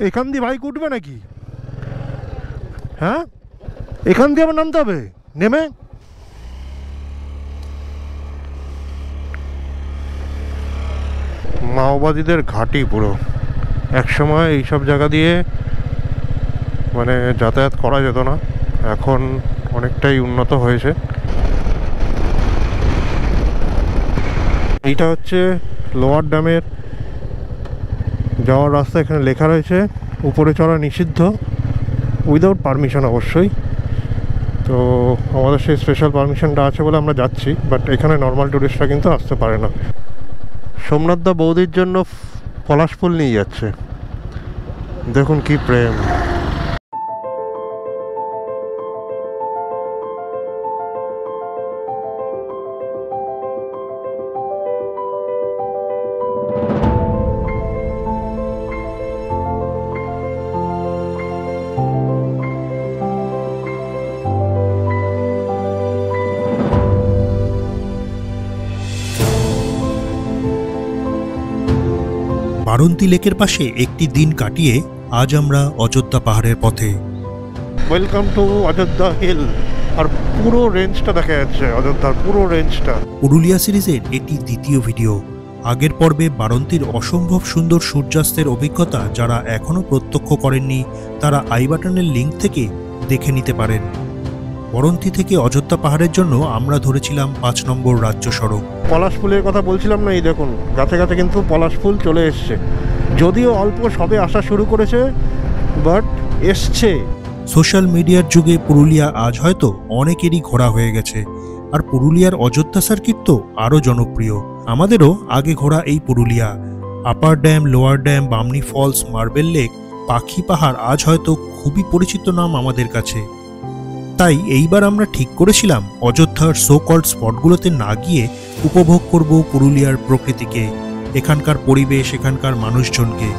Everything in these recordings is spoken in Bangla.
এখান দিয়ে বাইক উঠবে নাকি? হ্যাঁ, এখান দিয়ে আবার নামতে হবে, নেমে মাওবাদীদের ঘাঁটি পুরো। একসময় এইসব জায়গা দিয়ে মানে যাতায়াত করা যেত না, এখন অনেকটাই উন্নত হয়েছে। এইটা হচ্ছে লোয়ার ড্যামের যাওয়ার রাস্তা। এখানে লেখা রয়েছে উপরে চড়া নিষিদ্ধ, উইদাউট পারমিশন অবশ্যই। তো আমাদের সেই স্পেশাল পারমিশনটা আছে বলে আমরা যাচ্ছি, বাট এখানে নর্মাল টুরিস্টরা কিন্তু আসতে পারে না। সোমনাথ দা বৌদির জন্য পলাশ ফুল নিয়ে যাচ্ছে, দেখুন কি প্রেম। বারন্তী লেকের পাশে একটি দিন কাটিয়ে আজ আমরা অযোধ্যা পাহাড়ের পথে। Welcome to Ayodhya hill. আর পুরো রেঞ্জটা দেখা যাচ্ছে, অযোধ্যার পুরো রেঞ্জটা। পুরুলিয়া সিরিজের এটি দ্বিতীয় ভিডিও। আগের পর্বে বারন্তীর অসম্ভব সুন্দর সূর্যাস্তের অভিজ্ঞতা যারা এখনও প্রত্যক্ষ করেননি তারা আই বাটনের লিঙ্ক থেকে দেখে নিতে পারেন। বারন্তী থেকে অযোধ্যা পাহাড়ের জন্য আমরা ধরেছিলাম 5 নম্বর রাজ্য সড়ক। পলাশ ফুলের কথা বলছিলাম না, এই দেখুন গাছে গাছে কিন্তু পলাশ ফুল চলে এসছে, যদিও অল্প সবে আসা শুরু করেছে, বাট এসছে। সোশ্যাল মিডিয়ার যুগে পুরুলিয়া আজ হয়তো অনেকেরই ঘোরা হয়ে গেছে, আর পুরুলিয়ার অযোধ্যা সার্কিট তো আরও জনপ্রিয়। আমাদেরও আগে ঘোরা এই Purulia. Upper dam, lower dam, Bamni falls, marble lake, Pakhi Pahar আজ হয়তো খুবই পরিচিত নাম আমাদের কাছে। তাই এইবার আমরা ঠিক করেছিলাম অযোধ্যার সো কল্ড স্পটগুলোতে না গিয়ে উপভোগ করব পুরুলিয়ার প্রকৃতিকে, এখানকার পরিবেশ, এখানকার মানুষজনকে।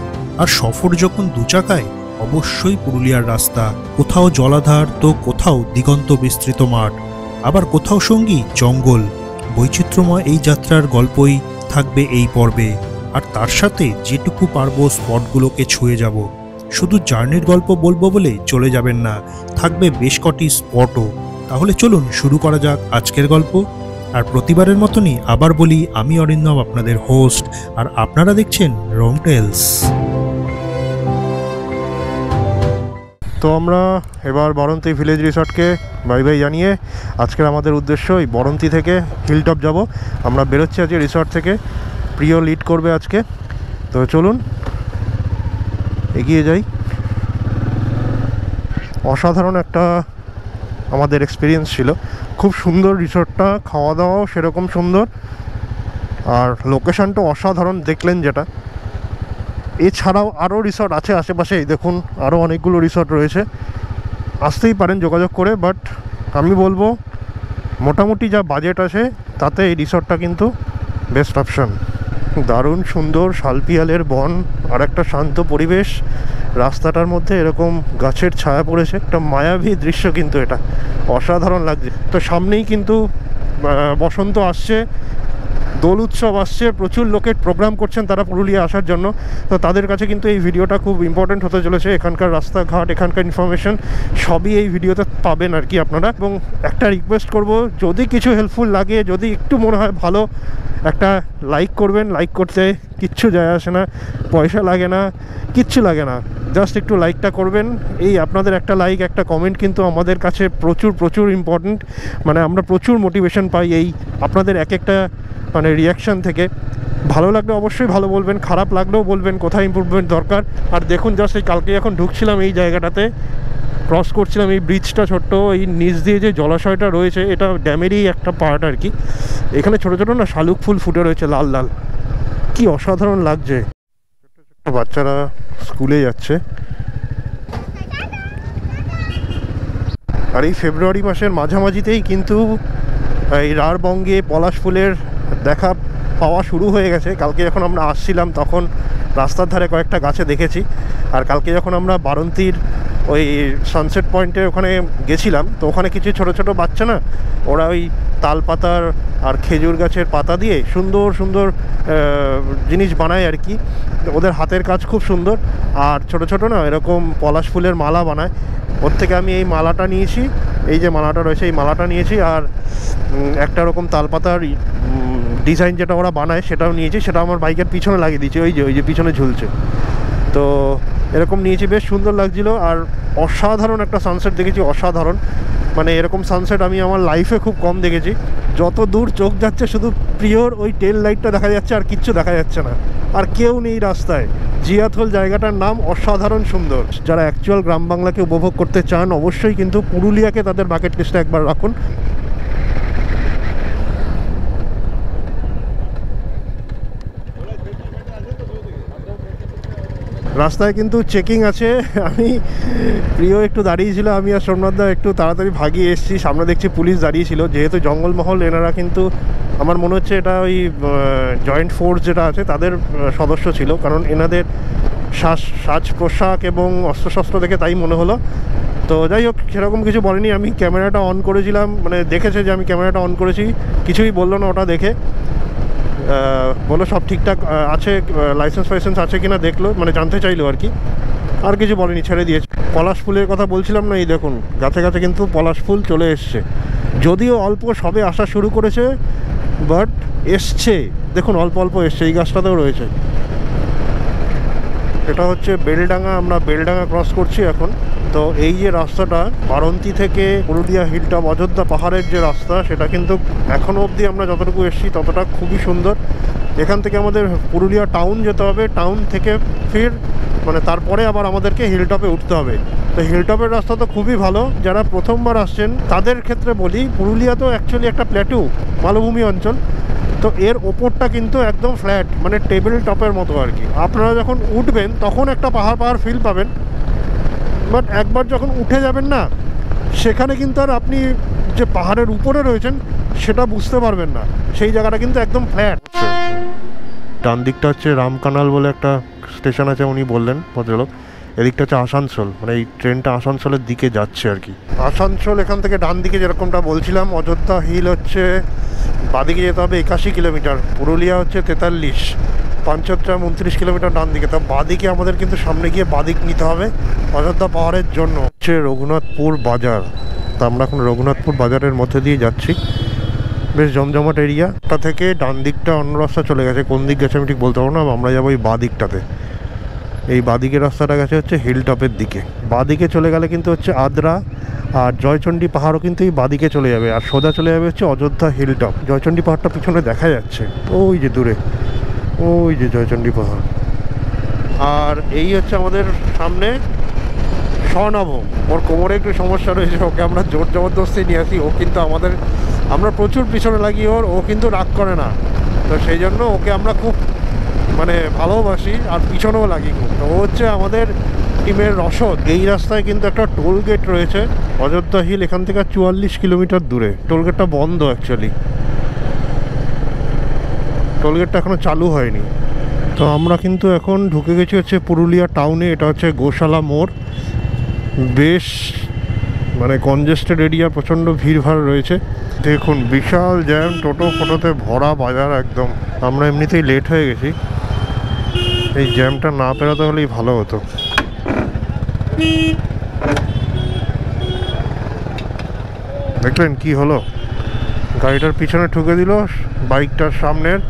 আর সফর যখন দুচাকায়, অবশ্যই পুরুলিয়ার রাস্তা, কোথাও জলাধার তো কোথাও দিগন্ত বিস্তৃত মাঠ, আবার কোথাও সঙ্গী জঙ্গল। বৈচিত্র্যময় এই যাত্রার গল্পই থাকবে এই পর্বে, আর তার সাথে যেটুকু পারবো স্পটগুলোকে ছুঁয়ে যাব। শুধু জার্নির গল্প বলবো বলে চলে যাবেন না, থাকবে বেশ কটি স্পটও। তাহলে চলুন শুরু করা যাক আজকের গল্প। আর প্রতিবারের মতনই আবার বলি, আমি অরিন্দম আপনাদের হোস্ট, আর আপনারা দেখছেন রং টেলস। তো আমরা এবার বরন্তী ভিলেজ রিসর্টকে বাই বাই জানিয়ে আজকের আমাদের উদ্দেশ্য এই বরন্তী থেকে হিলটপ যাব। আমরা বেরোচ্ছি আজকে রিসর্ট থেকে, প্রিয় লিড করবে আজকে। তো চলুন এগিয়ে যাই। অসাধারণ একটা আমাদের এক্সপিরিয়েন্স ছিল, খুব সুন্দর রিসর্টটা, খাওয়া দাওয়াও সেরকম সুন্দর, আর লোকেশানটা অসাধারণ দেখলেন যেটা। এছাড়াও আরও রিসর্ট আছে আশেপাশে, এই দেখুন আরও অনেকগুলো রিসর্ট রয়েছে, আসতেই পারেন যোগাযোগ করে। বাট আমি বলবো মোটামুটি যা বাজেট আছে তাতে এই রিসর্টটা কিন্তু বেস্ট অপশান। দারুণ সুন্দর শালপিয়ালের বন আর একটা শান্ত পরিবেশ, রাস্তাটার মধ্যে এরকম গাছের ছায়া পড়েছে, একটা মায়াবী দৃশ্য কিন্তু এটা, অসাধারণ লাগছে। তো সামনেই কিন্তু বসন্ত আসছে, দোল উৎসব আসছে, প্রচুর লোকের প্রোগ্রাম করছেন তারা পুরুলিয়া আসার জন্য। তো তাদের কাছে কিন্তু এই ভিডিওটা খুব ইম্পর্টেন্ট হতে চলেছে। এখানকার রাস্তাঘাট, এখানকার ইনফরমেশন সবই এই ভিডিওতে পাবেন আর কি আপনারা। এবং একটা রিকোয়েস্ট করব, যদি কিছু হেল্পফুল লাগে, যদি একটু মনে হয় ভালো, একটা লাইক করবেন। লাইক করতে কিচ্ছু যায় আসে না, পয়সা লাগে না, কিচ্ছু লাগে না, জাস্ট একটু লাইকটা করবেন। এই আপনাদের একটা লাইক, একটা কমেন্ট কিন্তু আমাদের কাছে প্রচুর প্রচুর ইম্পর্টেন্ট। মানে আমরা প্রচুর মোটিভেশন পাই এই আপনাদের এক একটা মানে রিয়াকশান থেকে। ভালো লাগলে অবশ্যই ভালো বলবেন, খারাপ লাগলেও বলবেন কোথায় ইমপ্রুভমেন্ট দরকার। আর দেখুন জাস্ট এই কালকে যখন ঢুকছিলাম এই জায়গাটাতে, ক্রস করছিলাম এই ব্রিজটা, ছোট্ট এই নিচ দিয়ে যে জলাশয়টা রয়েছে, এটা ড্যামেরই একটা পার্ট আর কি। এখানে ছোটো ছোটো না শালুক ফুল ফুটে রয়েছে লাল লাল, কি অসাধারণ লাগছে। বাচ্চারা স্কুলে যাচ্ছে, আর এই ফেব্রুয়ারি মাসের মাঝামাঝিতেই কিন্তু এই রাঢ়বঙ্গে পলাশ ফুলের দেখা পাওয়া শুরু হয়ে গেছে। কালকে যখন আমরা আসছিলাম তখন রাস্তার ধারে কয়েকটা গাছে দেখেছি, আর কালকে যখন আমরা বারন্তীর ওই সানসেট পয়েন্টে ওখানে গেছিলাম, তো ওখানে কিছু ছোট ছোট বাচ্চা না, ওরা ওই তাল পাতার আর খেজুর গাছের পাতা দিয়ে সুন্দর সুন্দর জিনিস বানায় আর কি। ওদের হাতের কাজ খুব সুন্দর, আর ছোট ছোট না এরকম পলাশ ফুলের মালা বানায়। ওর থেকে আমি এই মালাটা নিয়েছি, এই যে মালাটা রয়েছে এই মালাটা নিয়েছি, আর একটা রকম তালপাতার ডিজাইন যেটা ওরা বানায় সেটাও নিয়েছি, সেটা আমার বাইকের পিছনে লাগিয়ে দিয়েছি, ওই যে পিছনে ঝুলছে। তো এরকম নিয়েছি, বেশ সুন্দর লাগছিলো। আর অসাধারণ একটা সানসেট দেখেছি, অসাধারণ। মানে এরকম সানসেট আমি আমার লাইফে খুব কম দেখেছি। যত দূর চোখ যাচ্ছে শুধু প্রিয়র ওই টেল লাইটটা দেখা যাচ্ছে, আর কিচ্ছু দেখা যাচ্ছে না, আর কেউ নেই রাস্তায়। জিয়াথল জায়গাটার নাম অসাধারণ সুন্দর। যারা অ্যাকচুয়াল গ্রাম বাংলাকে উপভোগ করতে চান অবশ্যই কিন্তু পুরুলিয়াকে তাদের বাকেট লিস্টে একবার রাখুন। রাস্তায় কিন্তু চেকিং আছে। আমি প্রিয় একটু দাঁড়িয়েছিল, আমি আর সোমনাথদা একটু তাড়াতাড়ি ভাগিয়ে এসেছি। সামনে দেখছি পুলিশ দাঁড়িয়েছিল, যেহেতু জঙ্গলমহল এনারা কিন্তু আমার মনে হচ্ছে এটা ওই জয়েন্ট ফোর্স যেটা আছে তাদের সদস্য ছিল, কারণ এনাদের সাজ পোশাক এবং অস্ত্রশস্ত্র দেখে তাই মনে হলো। তো যাই হোক, সেরকম কিছু বলেনি। আমি ক্যামেরাটা অন করেছিলাম, মানে দেখেছে যে আমি ক্যামেরাটা অন করেছি, কিছুই বললো না ওটা দেখে। বলো সব ঠিকঠাক আছে, লাইসেন্স ফাইসেন্স আছে কিনা দেখলো, মানে জানতে চাইলো আর কি, আর কিছু বলেনি, ছেড়ে দিয়েছে। পলাশ ফুলের কথা বলছিলাম না, এই দেখুন গাছে গাছে কিন্তু পলাশ ফুল চলে এসছে, যদিও অল্প সবে আসা শুরু করেছে, বাট এসছে, দেখুন অল্প অল্প এসছে। এই গাছটাতেও রয়েছে। এটা হচ্ছে বেলডাঙ্গা, আমরা বেলডাঙ্গা ক্রস করছি এখন। তো এই যে রাস্তাটা বারন্তি থেকে পুরুলিয়া হিলটপ অযোধ্যা পাহাড়ের যে রাস্তা, সেটা কিন্তু এখনও অবধি আমরা যতটুকু এসেছি ততটা খুবই সুন্দর। এখান থেকে আমাদের পুরুলিয়া টাউন যেতে হবে, টাউন থেকে ফির মানে তারপরে আবার আমাদেরকে হিলটপে উঠতে হবে। তো হিলটপের রাস্তা তো খুবই ভালো। যারা প্রথমবার আসছেন তাদের ক্ষেত্রে বলি, পুরুলিয়া তো অ্যাকচুয়ালি একটা প্ল্যাটু মালভূমি অঞ্চল, তো এর ওপরটা কিন্তু একদম ফ্ল্যাট, মানে টেবিল টপের মতো আর কি। আপনারা যখন উঠবেন তখন একটা পাহাড় পাহাড় ফিল পাবেন, বাট একবার যখন উঠে যাবেন না, সেখানে কিন্তু আর আপনি যে পাহাড়ের উপরে রয়েছেন সেটা বুঝতে পারবেন না। সেই জায়গাটা কিন্তু একদম ফ্ল্যাট। ডান দিকটা হচ্ছে রামকানাল বলে একটা স্টেশন আছে, উনি বললেন ভদ্রলোক। এদিকটা হচ্ছে আসানসোল, মানে এই ট্রেনটা আসানসোলের দিকে যাচ্ছে আর কি। আসানসোল এখান থেকে ডান দিকে যেরকমটা বলছিলাম, অযোধ্যা হিল হচ্ছে বাদিকে যেতে হবে 81 কিলোমিটার, পুরুলিয়া হচ্ছে 43, পাঞ্চত্রা 29 কিলোমিটার ডান দিকে। তো বাদিকে আমাদের কিন্তু সামনে গিয়ে বাদিক নিতে হবে অযোধ্যা পাহাড়ের জন্য। হচ্ছে রঘুনাথপুর বাজার। তা আমরা এখন রঘুনাথপুর বাজারের মধ্যে দিয়ে যাচ্ছি, বেশ জমজমাট এরিয়া। তা থেকে ডান দিকটা অন্য রাস্তা চলে গেছে, কোন দিক গেছে আমি ঠিক বলতে পারবো না। আমরা যাবো এই বাদিকটাতে। এই বাদিকের রাস্তাটা গেছে হচ্ছে হিলটপের দিকে। বাদিকে চলে গেলে কিন্তু হচ্ছে আদ্রা আর জয়চণ্ডী পাহাড়ও কিন্তু এই বাদিকে চলে যাবে, আর সোজা চলে যাবে হচ্ছে অযোধ্যা হিলটপ। জয়চণ্ডী পাহাড়টা পিছনে দেখা যাচ্ছে, ওই যে দূরে, ওই যে জয়চণ্ডী পাহাড়। আর এই হচ্ছে আমাদের সামনে স্বর্ণাভ। ওর কোমরে একটু সমস্যা রয়েছে, ওকে আমরা জোর জবরদস্তি নিয়ে আসি। ও কিন্তু আমরা প্রচুর পিছনে লাগি ওর, ও কিন্তু রাগ করে না। তো সেই জন্য ওকে আমরা খুব মানে ভালোবাসি, আর পিছনেও লাগি খুব। তো ও হচ্ছে আমাদের টিমের রসদ। এই রাস্তায় কিন্তু একটা টোল গেট রয়েছে, অযোধ্যা হিল এখান থেকে 44 কিলোমিটার দূরে। টোল গেটটা বন্ধ অ্যাকচুয়ালি, টোল গেটটা এখনও চালু হয়নি। তো আমরা কিন্তু এখন ঢুকে গেছি হচ্ছে পুরুলিয়া টাউনে। এটা হচ্ছে গোশালা মোড়, বেশ মানে কনজেস্টেড এরিয়া, প্রচণ্ড ভিড়ভাড় রয়েছে। দেখুন বিশাল জ্যাম, টোটো ফোটোতে ভরা বাজার একদম। আমরা এমনিতেই লেট হয়ে গেছি, এই জ্যামটা না পেরাতে হলেই ভালো হতো। দেখলেন কি হলো, গাড়িটার পিছনে ঠুকে দিল, বাইকটার সামনের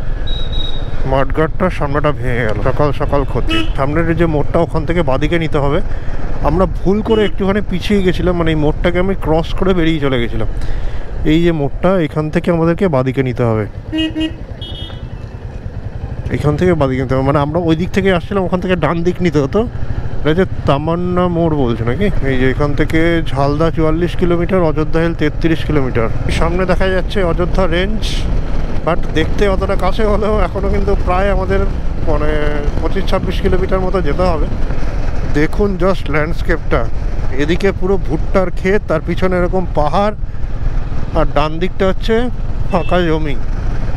মাঠগার্ডটার সামনেটা ভেঙে গেল। সকাল সকাল ক্ষতি। সামনের যে মোড়টা ওখান থেকে বাদিকে নিতে হবে। আমরা ভুল করে একটুখানি পিছিয়ে গেছিলাম, মানে এই মোড়টাকে আমি ক্রস করে বেরিয়ে চলে গেছিলাম। এই যে মোড়টা, এখান থেকে আমাদেরকে বাদিকে নিতে হবে, এখান থেকে বাদিকে নিতে হবে। মানে আমরা ওই দিক থেকে আসছিলাম, ওখান থেকে ডান দিক নিতে হতো। এটা যে তামান্না মোড় বলছে নাকি। এই যে এখান থেকে Jhalda 44 kilometre, Ayodhya hill 33 kilometre. সামনে দেখা যাচ্ছে অযোধ্যা রেঞ্জ, বাট দেখতে অতটা কাছে হলেও এখনও কিন্তু প্রায় আমাদের মানে 25-26 কিলোমিটার মতো যেতে হবে। দেখুন জাস্ট ল্যান্ডস্কেপটা, এদিকে পুরো ভুট্টার ক্ষেত, তার পিছনে এরকম পাহাড়, আর ডান দিকটা হচ্ছে ফাঁকা জমি।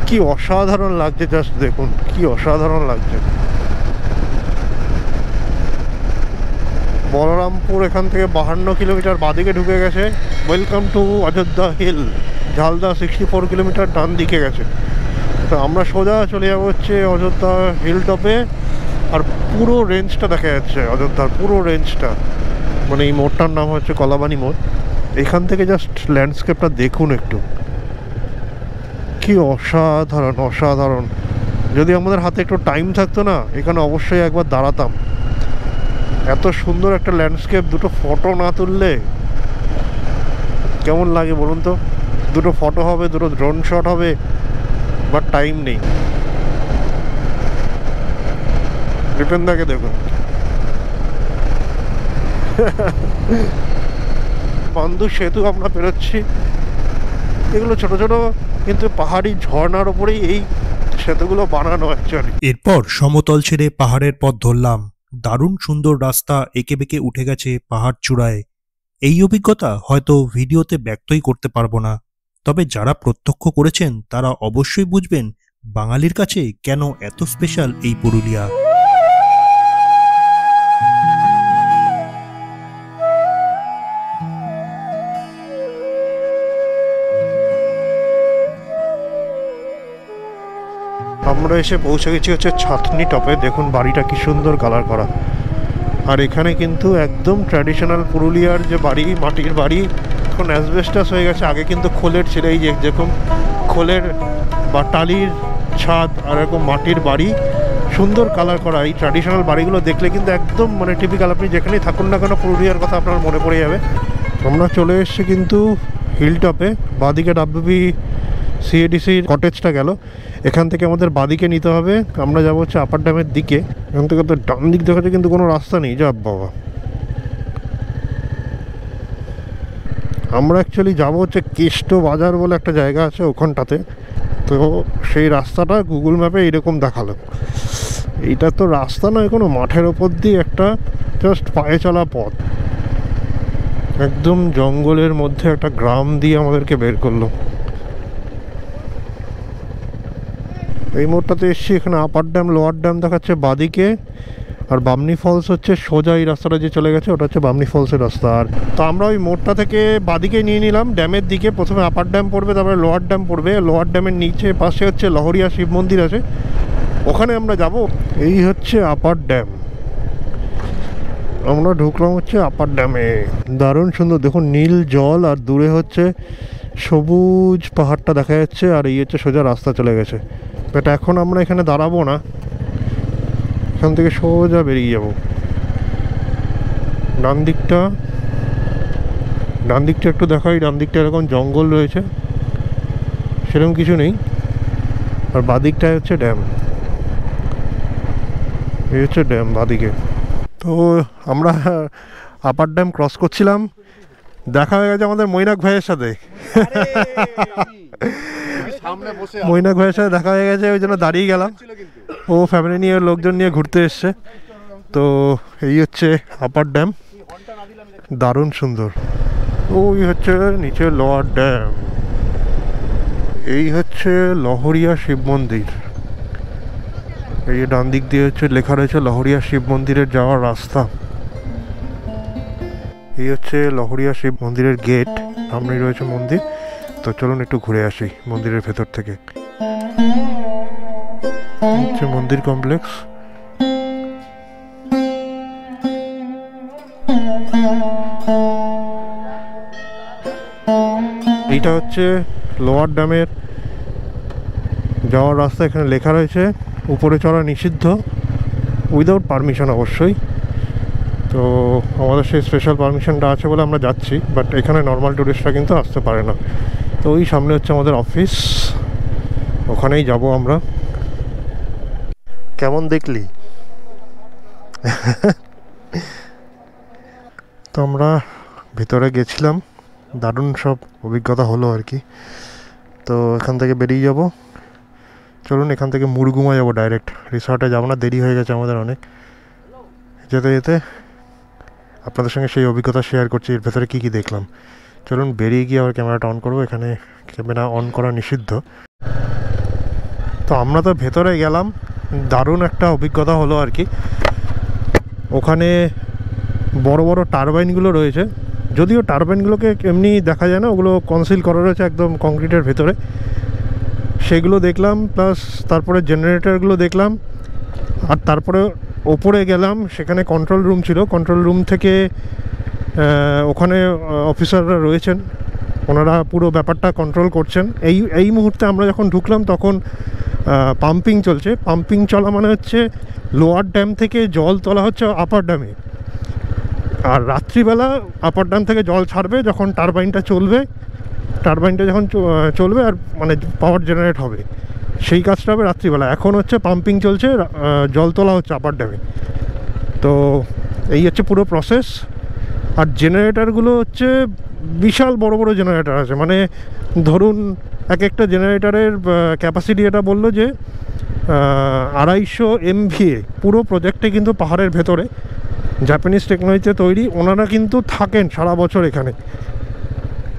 কি অসাধারণ লাগছে, জাস্ট দেখুন কি অসাধারণ লাগছে। বলরামপুর এখান থেকে 52 কিলোমিটার বাঁদিকে ঢুকে গেছে। Welcome to Ayodhya hill. Jhalda 64 kilometre ডান দিকে গেছে। তো আমরা সোজা চলে যাবো হচ্ছে অযোধ্যা হিল টপে। আর পুরো রেঞ্জটা দেখা যাচ্ছে, অযোধ্যার পুরো রেঞ্জটা। মানে এই মোড়টার নাম হচ্ছে কলাবানি মোড়। এখান থেকে জাস্ট ল্যান্ডস্কেপটা দেখুন একটু, কি অসাধারণ অসাধারণ। যদি আমাদের হাতে একটু টাইম থাকতো না, এখানে অবশ্যই একবার দাঁড়াতাম। এত সুন্দর একটা ল্যান্ডস্কেপ, দুটো ফটো না তুললে কেমন লাগে বলুন তো? দুটো ফটো হবে, দুটো ড্রোন শট হবে, বাট টাইম নেই। বিপেনদাকে দেখুন, বন্ধু সেতু আমরা পেরোচ্ছি। এগুলো ছোট ছোট কিন্তু পাহাড়ি ঝর্ণার উপরেই এই সেতুগুলো বানানো অ্যাকচুয়ালি। এরপর সমতল ছেড়ে পাহাড়ের পথ ধরলাম। দারুণ সুন্দর রাস্তা এঁকে বেঁকে উঠে গেছে পাহাড় চূড়ায়। এই অভিজ্ঞতা হয়তো ভিডিওতে ব্যক্তই করতে পারবো না, তবে যারা প্রত্যক্ষ করেছেন তারা অবশ্যই বুঝবেন বাঙালির কাছে কেন এত স্পেশাল এই পুরুলিয়া। আমরা এসে পৌঁছে গেছি হচ্ছে ছাতনি টপে। দেখুন বাড়িটা কি সুন্দর কালার করা। আর এখানে কিন্তু একদম ট্র্যাডিশনাল পুরুলিয়ার যে বাড়ি, মাটির বাড়ি, এখন অ্যাসবেস্টাস হয়ে গেছে। আগে কিন্তু খোলের ছিল, এই যেরকম খোলের বা টালির ছাদ আর এরকম মাটির বাড়ি, সুন্দর কালার করা। এই ট্র্যাডিশনাল বাড়িগুলো দেখলে কিন্তু একদম মানে টিপিক্যাল, আপনি যেখানেই থাকুন না কেন পুরুলিয়ার কথা আপনার মনে পড়ে যাবে। আমরা চলে এসেছি কিন্তু হিল টপে। বাঁদিকে ডাব্লিউবি সিএডিসির কটেজটা গেল, এখান থেকে আমাদের বাঁদিকে নিতে হবে। আমরা যাবো হচ্ছে আপার ড্যামের দিকে। এখান থেকে তো ডান দিক দেখাচ্ছে কিন্তু কোনো রাস্তা নেই, যা বাবা। আমরা অ্যাকচুয়ালি যাবো হচ্ছে কেষ্ট বাজার বলে একটা জায়গা আছে ওখানটাতে। তো সেই রাস্তাটা গুগল ম্যাপে এরকম দেখালো। এইটা তো রাস্তা নয়, কোনো মাঠের ওপর দিয়ে একটা জাস্ট পায়ে চলা পথ। একদম জঙ্গলের মধ্যে একটা গ্রাম দিয়ে আমাদেরকে বের করলো। এই মোড়টাতে এসছি, এখানে আপার ড্যাম লোয়ার ড্যাম দেখাচ্ছে বাঁদিকে, আর বামনি ফলস হচ্ছে সোজা। এই রাস্তাটা যে চলে গেছে ওটা হচ্ছে বামনি ফলসের রাস্তা। আর তো আমরা ওই মোড়টা থেকে বাঁদিকে নিয়ে নিলাম ড্যামের দিকে। প্রথমে আপার ড্যাম পড়বে, তারপরে লোয়ার ড্যাম পড়বে। লোয়ার ড্যামের নিচে পাশে হচ্ছে লহরিয়া শিব মন্দির আছে, ওখানে আমরা যাব। এই হচ্ছে আপার ড্যাম। আমরা ঢুকলাম হচ্ছে আপার ড্যামে। দারুণ সুন্দর দেখুন, নীল জল আর দূরে হচ্ছে সবুজ পাহাড়টা দেখা যাচ্ছে। আর এই হচ্ছে সোজা রাস্তা চলে গেছে। বাট এখন আমরা এখানে দাঁড়াবো না, এখান থেকে সোজা বেরিয়ে যাব। ডান দিকটা একটু দেখাই। ডান দিকটা এরকম জঙ্গল রয়েছে, সেরকম কিছু নেই। আর বাঁদিকটায় হচ্ছে ড্যাম। এই হচ্ছে ড্যাম বাঁদিকে। তো আমরা আপার ড্যাম ক্রস করছিলাম, দেখা হয়ে গেছে আমাদের মৈনাক ভাইয়ের সাথে। মৈনাক ভাইয়ের সাথে দেখা হয়ে গেছে, ওই জন্য দাঁড়িয়ে গেলাম। ও ফ্যামিলি নিয়ে, লোকজন নিয়ে ঘুরতে এসছে। তো এই হচ্ছে আপার ড্যাম, দারুণ সুন্দর। ওই হচ্ছে নিচে লোয়ার ড্যাম। এই হচ্ছে লহরিয়া শিব মন্দির। এই ডান দিক দিয়ে হচ্ছে লেখা রয়েছে লহরিয়া শিব মন্দিরের যাওয়ার রাস্তা। এই হচ্ছে লহরিয়া শিব মন্দিরের গেট, সামনেই রয়েছে মন্দির। তো চলুন একটু ঘুরে আসি মন্দিরের ভেতর থেকে। হচ্ছে মন্দির কমপ্লেক্স। এইটা হচ্ছে লোয়ার ড্যামের যাওয়ার রাস্তা। এখানে লেখা রয়েছে উপরে চড়া নিষিদ্ধ, উইদাউট পারমিশন অবশ্যই। তো আমাদের সেই স্পেশাল পারমিশনটা আছে বলে আমরা যাচ্ছি, বাট এখানে নর্মাল টুরিস্টরা কিন্তু আসতে পারে না। তো ওই সামনে হচ্ছে আমাদের অফিস, ওখানেই যাব আমরা। কেমন দেখলি? তো আমরা ভিতরে গেছিলাম, দারুণ সব অভিজ্ঞতা হলো আর কি। তো এখান থেকে বেরিয়ে যাব। চলুন এখান থেকে মুরগুমা যাবো ডাইরেক্ট, রিসর্টে যাবো না, দেরি হয়ে গেছে আমাদের অনেক। যেতে যেতে আপনাদের সঙ্গে সেই অভিজ্ঞতা শেয়ার করছি, এর ভেতরে কী কী দেখলাম। চলুন বেরিয়ে গিয়ে আবার ক্যামেরাটা অন করবো। এখানে ক্যামেরা অন করা নিষিদ্ধ। তো আমরা তো ভেতরে গেলাম, দারুণ একটা অভিজ্ঞতা হলো আর কি। ওখানে বড় বড় টারবাইনগুলো রয়েছে, যদিও টারবাইনগুলোকে এমনি দেখা যায় না, ওগুলো কনসিল করা রয়েছে একদম কংক্রিটের ভেতরে, সেগুলো দেখলাম। প্লাস তারপরে জেনারেটরগুলো দেখলাম, আর তারপরে ওপরে গেলাম, সেখানে কন্ট্রোল রুম ছিল। কন্ট্রোল রুম থেকে ওখানে অফিসাররা রয়েছেন, ওনারা পুরো ব্যাপারটা কন্ট্রোল করছেন। এই মুহূর্তে আমরা যখন ঢুকলাম তখন পাম্পিং চলছে। পাম্পিং চলা মানে হচ্ছে লোয়ার ড্যাম থেকে জল তোলা হচ্ছে আপার ড্যামে, আর রাত্রিবেলা আপার ড্যাম থেকে জল ছাড়বে যখন টারবাইনটা চলবে। টারবাইনটা যখন চলবে আর মানে পাওয়ার জেনারেট হবে, সেই কাজটা হবে রাত্রিবেলা। এখন হচ্ছে পাম্পিং চলছে, জল তোলা হচ্ছে আপার ড্যামে। তো এই হচ্ছে পুরো প্রসেস। আর জেনারেটারগুলো হচ্ছে বিশাল বড় বড় জেনারেটার আছে, মানে ধরুন এক একটা জেনারেটারের ক্যাপাসিটি এটা বললো যে 250 MVA। পুরো প্রজেক্টে কিন্তু পাহাড়ের ভেতরে জাপানিজ টেকনোলজিতে তৈরি। ওনারা কিন্তু থাকেন সারা বছর এখানে,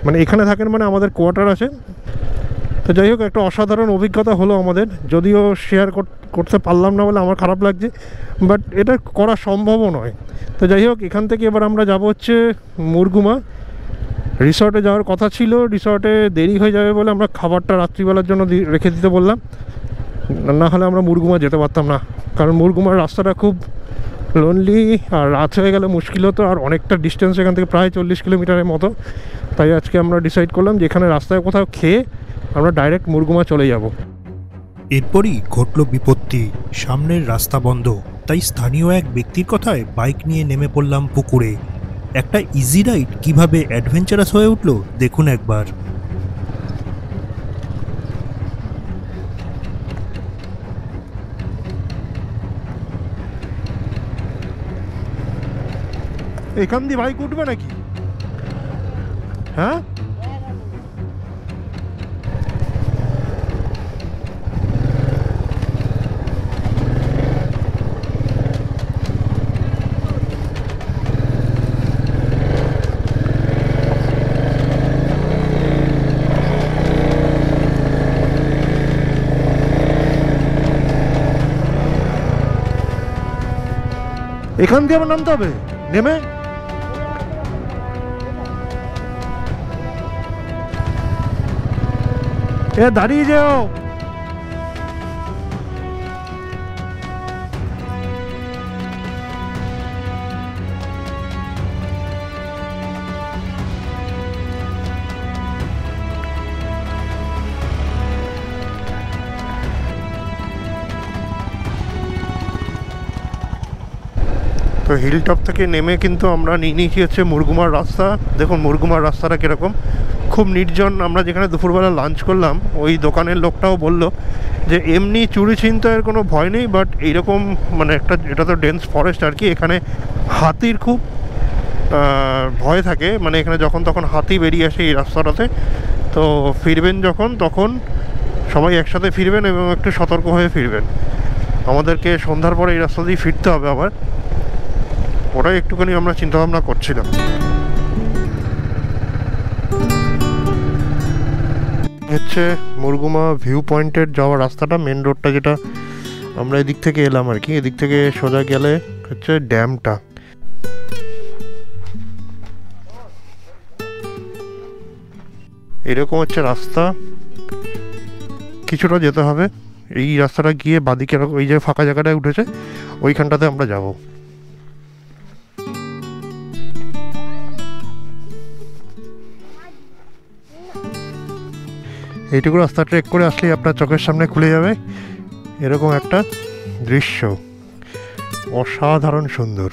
মানে এখানে থাকেন, মানে আমাদের কোয়ার্টার আছে। তো যাই হোক, একটা অসাধারণ অভিজ্ঞতা হলো আমাদের, যদিও শেয়ার করতে পারলাম না বলে আমার খারাপ লাগছে, বাট এটা করা সম্ভবও নয়। তো যাই হোক, এখান থেকে এবার আমরা যাব হচ্ছে মুরগুমা। রিসর্টে যাওয়ার কথা ছিল, রিসর্টে দেরি হয়ে যাবে বলে আমরা খাবারটা রাত্রিবেলার জন্য রেখে দিতে বললাম, না হলে আমরা মুরগুমা যেতে পারতাম না। কারণ মুরগুমার রাস্তাটা খুব লোনলি, আর রাত হয়ে গেলে মুশকিল হতো, আর অনেকটা ডিস্টেন্স এখান থেকে, প্রায় 40 কিলোমিটারের মতো। তাই আজকে আমরা ডিসাইড করলাম যে এখানে রাস্তায় কোথাও খেয়ে আমরা ডাইরেক্ট মুরগুমা চলে যাব। এরপরই ঘটল বিপত্তি, সামনের রাস্তা বন্ধ। তাই স্থানীয় এক ব্যক্তির কথায় বাইক নিয়ে নেমে পড়লাম পুকুরে। একটা ইজি রাইড কিভাবে অ্যাডভেঞ্চারাস হয়ে উঠল দেখুন একবার। এখান দিয়ে বাইক উঠবে নাকি? হ্যাঁ, এখান দিয়ে আবার নামতে হবে, নেমে দাঁড়িয়ে যাও। তো হিল টপ থেকে নেমে কিন্তু আমরা নিয়ে নিয়েছি হচ্ছে মুরগুমার রাস্তা। দেখুন মুরগুমার রাস্তাটা কীরকম, খুব নির্জন। আমরা যেখানে দুপুরবেলা লাঞ্চ করলাম, ওই দোকানের লোকটাও বলল যে এমনি চুরি ছিনতাইয়ের কোনো ভয় নেই, বাট এইরকম মানে একটা, এটা তো ডেন্স ফরেস্ট আর কি, এখানে হাতির খুব ভয় থাকে। মানে এখানে যখন তখন হাতি বেরিয়ে আসে এই রাস্তাটাতে। তো ফিরবেন যখন, তখন সবাই একসাথে ফিরবেন এবং একটু সতর্ক হয়ে ফিরবেন। আমাদেরকে সন্ধ্যার পরে এই রাস্তা দিয়ে ফিরতে হবে আবার, ওটাই একটুখানি আমরা চিন্তাভাবনা করছিলাম। হচ্ছে মুরগুমা ভিউ পয়েন্টের যাওয়ার রাস্তাটা, মেন রোডটা, যেটা আমরা এদিক থেকে এলাম আর কি। এদিক থেকে সোজা গেলে হচ্ছে ড্যামটা। এরকম হচ্ছে রাস্তা, কিছুটা যেতে হবে। এই রাস্তাটা গিয়ে বাদিকে ওই যে ফাঁকা জায়গাটায় উঠেছে, ওইখানটাতে আমরা যাব। এইটুকু রাস্তা ট্রেক করে আসলেই আপনার চোখের সামনে খুলে যাবে এরকম একটা দৃশ্য, অসাধারণ সুন্দর।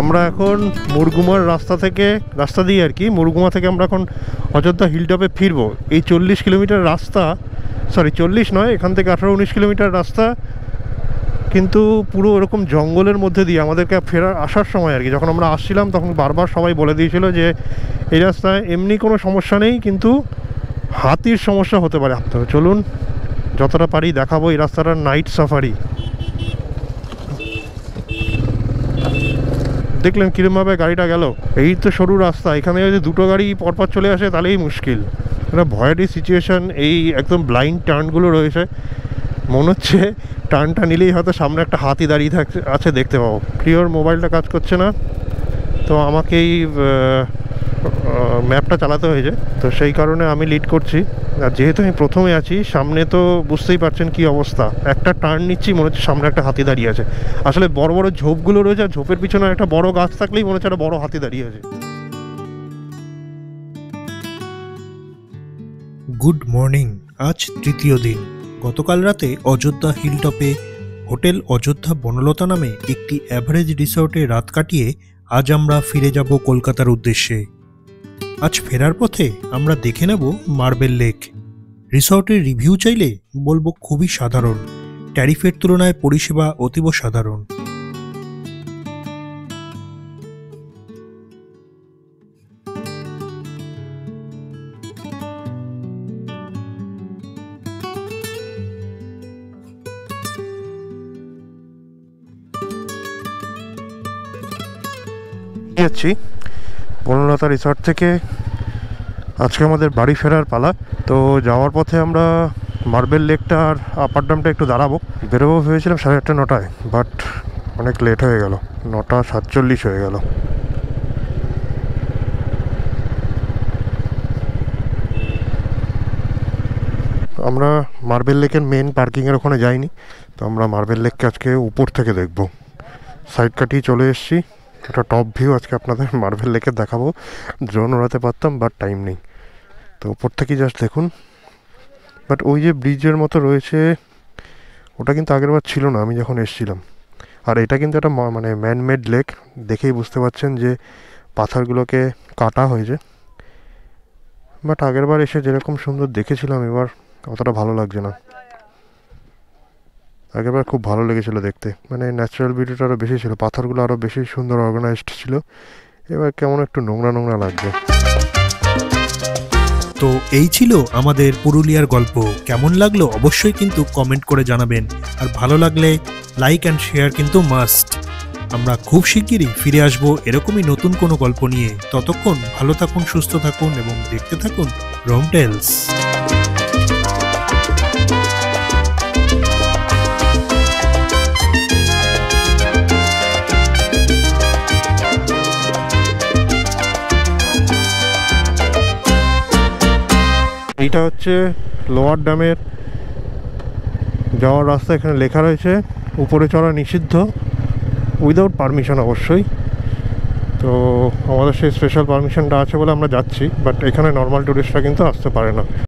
আমরা এখন মুরগুমার রাস্তা দিয়ে আর কি, মুরগুমা থেকে আমরা এখন অযোধ্যা হিলটপে ফিরবো। এই 40 কিলোমিটার রাস্তা, সরি 40 নয়, এখান থেকে 18-19 কিলোমিটার রাস্তা, কিন্তু পুরো এরকম জঙ্গলের মধ্যে দিয়ে আমাদেরকে আসার সময় আর কি, যখন আমরা আসছিলাম তখন বারবার সবাই বলে দিয়েছিল যে এই রাস্তায় এমনি কোনো সমস্যা নেই, কিন্তু হাতির সমস্যা হতে পারে। তো চলুন যতটা পারি দেখাবো এই রাস্তাটার নাইট সাফারি। দেখলেন কিরমভাবে গাড়িটা গেল, এই তো সরু রাস্তা, এখানে যদি দুটো গাড়ি পরপর চলে আসে তাহলেই মুশকিল। এটা ভয়েরই সিচুয়েশান। এই একদম ব্লাইন্ড টার্নগুলো রয়েছে, মনে হচ্ছে টার্নটা নিলেই হয়তো সামনে একটা হাতি দাঁড়িয়ে আছে দেখতে পাবো। প্রিয়র মোবাইলটা কাজ করছে না, তো আমাকে এই ম্যাপটা চালাতে হয়েছে, তো সেই কারণে আমি লিড করছি। আর যেহেতু আমি প্রথমে আছি, সামনে তো বুঝতেই পারছেন কি অবস্থা, একটা টার্ন নিচ্ছি মনে হচ্ছে সামনে একটা হাতি দাঁড়িয়ে আছে। আসলে বড় বড় ঝোপগুলো রয়েছে, আর ঝোপের পিছনে একটা বড় গাছ থাকলেই মনে হচ্ছে একটা বড় হাতি দাঁড়িয়ে আছে। Good morning. আজ তৃতীয় দিন। গতকাল রাতে অযোধ্যা হিলটপে হোটেল অযোধ্যা বনলতা নামে একটি অ্যাভারেজ রিসর্টে রাত কাটিয়ে আজ আমরা ফিরে যাব কলকাতার উদ্দেশ্যে। আজ ফেরার পথে আমরা দেখে নেব মার্বেল লেক। রিসর্টের রিভিউ চাইলে বলবো খুবই সাধারণ, ট্যারিফের তুলনায় পরিষেবা অতীব সাধারণ। যাচ্ছি বনলতা রিসর্ট থেকে, আজকে আমাদের বাড়ি ফেরার পালা। তো যাওয়ার পথে আমরা মার্বেল লেকটা আর আপার ড্যামটা একটু দাঁড়াবো। বেরোবো ভেবেছিলাম 8:30-9টায়, বাট অনেক লেট হয়ে গেল, 9:47 হয়ে গেল। আমরা মার্বেল লেকের মেন পার্কিংয়ের ওখানে যাইনি, তো আমরা মার্বেল লেককে আজকে উপর থেকে দেখব। সাইড কাটিয়ে চলে এসেছি, একটা টপ ভিউ আজকে আপনাদের মার্বেল লেকের দেখাবো। ড্রোন ওড়াতে পারতাম, বাট টাইম নেই, তো উপর থেকেই জাস্ট দেখুন। বাট ওই যে ব্রিজের মতো রয়েছে, ওটা কিন্তু আগেরবার ছিল না আমি যখন এসেছিলাম। আর এটা কিন্তু একটা মানে ম্যানমেড লেক, দেখেই বুঝতে পারছেন যে পাথরগুলোকে কাটা হয়েছে। বাট আগেরবার এসে যেরকম সুন্দর দেখেছিলাম, এবার অতটা ভালো লাগছে না। আগেরবার খুব ভালো লেগেছিলো দেখতে, মানে ন্যাচারাল বিউটিটা আরও বেশি ছিল, পাথরগুলো আরও বেশি সুন্দর অর্গানাইজড ছিল। এবার কেমন একটু নোংরা নোংরা লাগছে। তো এই ছিল আমাদের পুরুলিয়ার গল্প। কেমন লাগলো অবশ্যই কিন্তু কমেন্ট করে জানাবেন, আর ভালো লাগলে লাইক অ্যান্ড শেয়ার কিন্তু মাস্ট। আমরা খুব শিগগিরই ফিরে আসবো এরকমই নতুন কোনো গল্প নিয়ে। ততক্ষণ ভালো থাকুন, সুস্থ থাকুন এবং দেখতে থাকুন রোম টেলস। এইটা হচ্ছে লোয়ার ড্যামের যাওয়ার রাস্তা। এখানে লেখা রয়েছে উপরে চড়া নিষিদ্ধ, উইদাউট পারমিশন অবশ্যই। তো আমাদের সেই স্পেশাল পারমিশনটা আছে বলে আমরা যাচ্ছি, বাট এখানে নর্মাল টুরিস্টরা কিন্তু আসতে পারে না।